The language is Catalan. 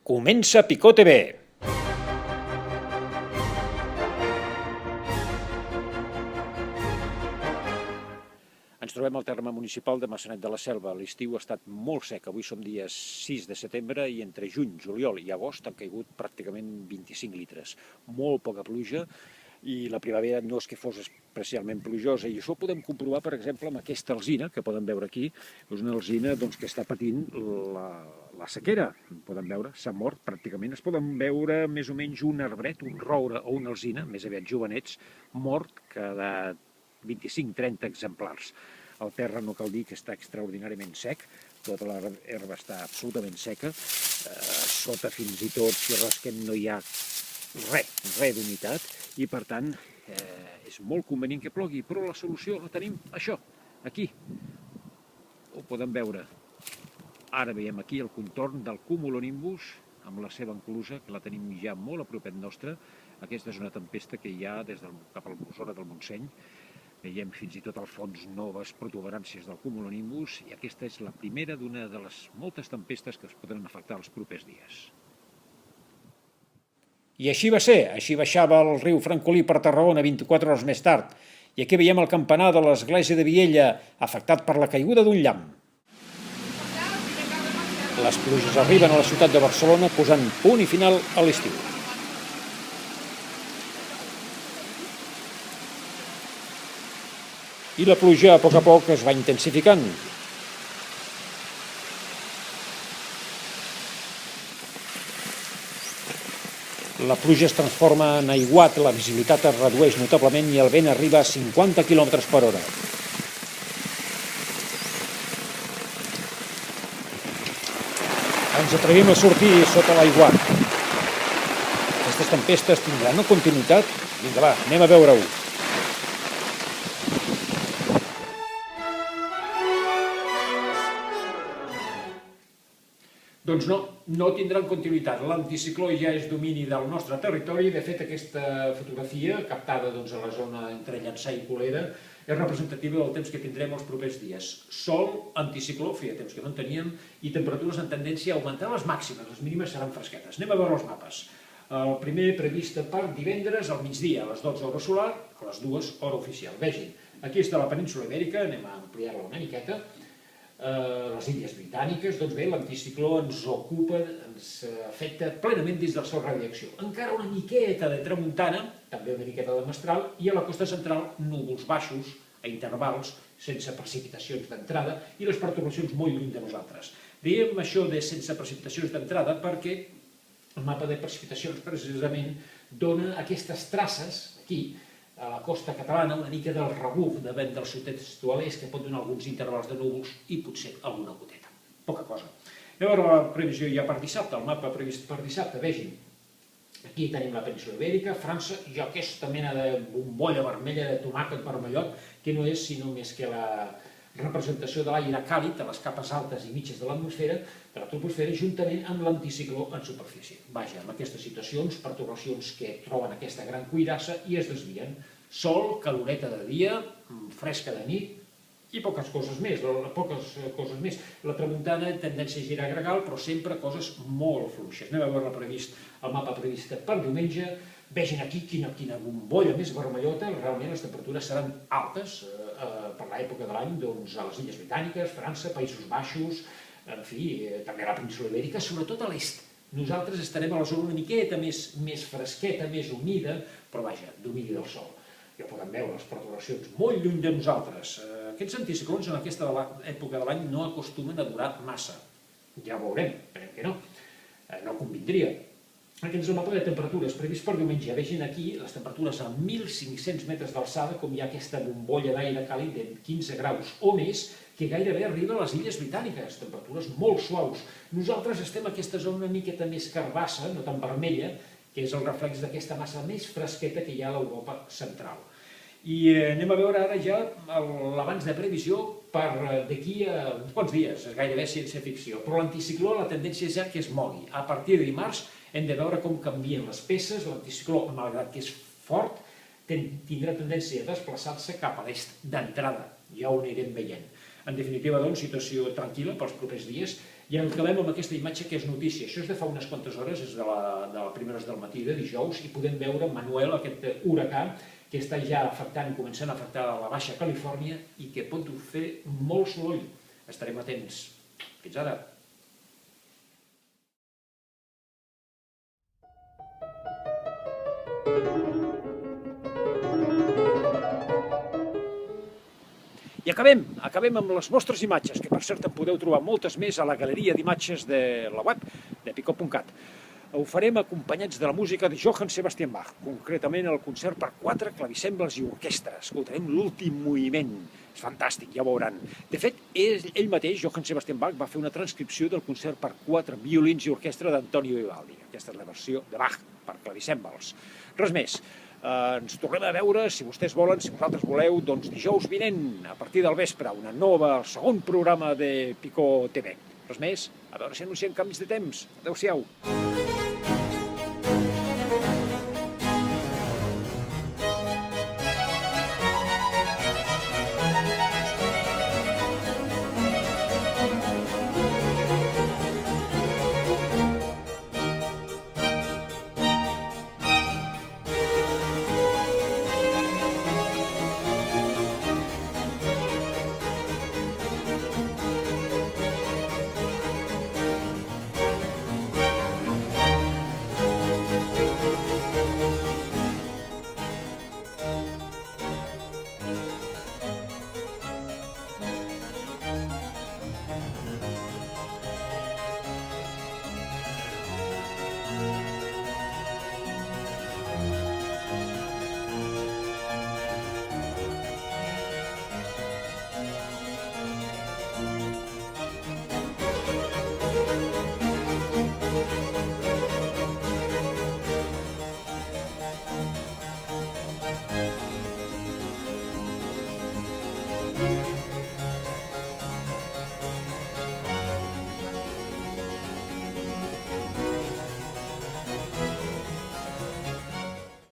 Comença Picó TV. Ens trobem al terme municipal de Maçanet de la Selva. L'estiu ha estat molt sec. Avui som dia 6 de setembre i entre juny, juliol i agost han caigut pràcticament 25 litres. Molt poca pluja i la primavera no és que fos especialment plujosa. I això ho podem comprovar, per exemple, amb aquesta alzina que poden veure aquí. És una alzina que està patint la sequera. Poden veure, s'ha mort pràcticament. Es poden veure més o menys un arbret, un roure o una alzina, més aviat jovenets, mort cada 25-30 exemplars. El terra no cal dir que està extraordinàriament sec, tota l'herba està absolutament seca, sota fins i tot si rasquem no hi ha res d'humitat i per tant és molt convenient que plogui, però la solució la tenim això, aquí. Ho podem veure. Ara veiem aquí el contorn del cumulonimbus amb la seva enclusa, que la tenim ja molt a propet nostre. Aquesta és una tempesta que hi ha des cap a la zona del Montseny. Veiem fins i tot al fons noves protuberàncies del cumulonimbus i aquesta és la primera d'una de les moltes tempestes que es podran afectar els propers dies. I així va ser, així baixava el riu Francolí per Tarragona 24 hores més tard. I aquí veiem el campanar de l'església de Viella, afectat per la caiguda d'un llamp. Les pluges arriben a la ciutat de Barcelona posant punt i final a l'estiu. I la pluja a poc es va intensificant. La pluja es transforma en aiguat, la visibilitat es redueix notablement i el vent arriba a 50 km per hora. Ens atrevim a sortir sota l'aiguat. Aquestes tempestes tindran una continuïtat? Vinga, va, anem a veure-ho. Doncs no tindran continuïtat. L'anticicló ja és domini del nostre territori. De fet, aquesta fotografia, captada a la zona entre Llançà i Colera, és representativa del temps que tindrem els propers dies. Sol, anticicló, feia temps que no en teníem, i temperatures en tendència a augmentar les màximes. Les mínimes seran fresquetes. Anem a veure els mapes. El primer previst per divendres al migdia, a les 12 hora solar, a les 2 hora oficial. Vegin, aquí està la península Ibèrica, anem a ampliar-la una miqueta. Les Illes Britàniques, doncs bé, l'anticicló ens ocupa, ens afecta plenament dins del seu radi d'acció. Encara una miqueta de tramuntana, també una miqueta de mestral, i a la costa central núvols baixos, a intervals, sense precipitacions d'entrada, i les pertorbacions molt lluny de nosaltres. Dèiem això de sense precipitacions d'entrada perquè el mapa de precipitacions precisament dona aquestes traces, aquí, a la costa catalana, una mica del rebuf de vent del sud-est a l'est, que pot donar alguns intervals de núvols i potser alguna goteta. Poca cosa. Anem a veure la previsió ja per dissabte, el mapa previst per dissabte, vegin. Aquí tenim la península Ibèrica, França, i aquesta mena de bombolla vermella de tomàquet vermellot, que no és sinó més que la representació de l'aire càlid a les capes altes i mitges de l'atmosfera, de la troposfera, juntament amb l'anticicló en superfície. Vaja, amb aquestes situacions, perturbacions que troben aquesta gran cuirassa i es desvien. Sol, caloreta de dia, fresca de nit i poques coses més. La tramuntana tendència a girar gregal, però sempre coses molt fluixes. Anem a veure el mapa previst per diumenge. Vegin aquí quina bombolla més vermellota, realment les temperatures seran altes per l'època de l'any a les Illes Britàniques, França, Països Baixos, en fi, també a la península Ibèrica, sobretot a l'est. Nosaltres estarem a la zona una miqueta més fresqueta, més humida, però vaja, domini del sol. Ja podem veure les perturbacions molt lluny de nosaltres. Aquests anticiclons en aquesta època de l'any no acostumen a durar massa. Ja ho veurem, esperem que no. No convindria. Aquest és el mapa de temperatures previst per diumenge. Vegin aquí les temperatures a 1.500 metres d'alçada, com hi ha aquesta bombolla d'aire càlid de 15 graus o més, que gairebé arriba a les Illes Britàniques, temperatures molt suaus. Nosaltres estem a aquesta zona una miqueta més carbassa, no tan vermella, que és el reflex d'aquesta massa més fresqueta que hi ha a l'Europa central. I anem a veure ara ja l'abans de previsió per d'aquí a uns quants dies, és gairebé ciència-ficció, però l'anticicló la tendència és ja que es mogui. A partir de dimarts hem de veure com canvien les peces, l'anticicló, malgrat que és fort, tindrà tendència a desplaçar-se cap a l'est d'entrada, ja ho anirem veient. En definitiva, doncs, situació tranquil·la pels propers dies. I acabem amb aquesta imatge que és notícia. Això és de fa unes quantes hores, és de la primera hora del matí de dijous, i podem veure Manuel, aquest huracà, que està ja afectant, començant a afectar la Baixa Califòrnia i que pot fer molt soroll. Estarem atents. Fins ara. I acabem amb les vostres imatges, que per cert en podeu trobar moltes més a la galeria d'imatges de la web de picot.cat. Ho farem acompanyats de la música de Johann Sebastian Bach, concretament el concert per 4 clavisembles i orquestra. Escoltarem l'últim moviment. És fantàstic, ja ho veuran. De fet, ell mateix, Johann Sebastian Bach, va fer una transcripció del concert per 4 violins i orquestra d'Antonio Vivaldi. Aquesta és la versió de Bach per clavisembles. Res més. Ens tornem a veure, si vostès volen, si vosaltres voleu, doncs dijous vinent, a partir del vespre, el segon programa de Pico TV. Res més, a veure si anunciem canvis de temps. Adéu-siau.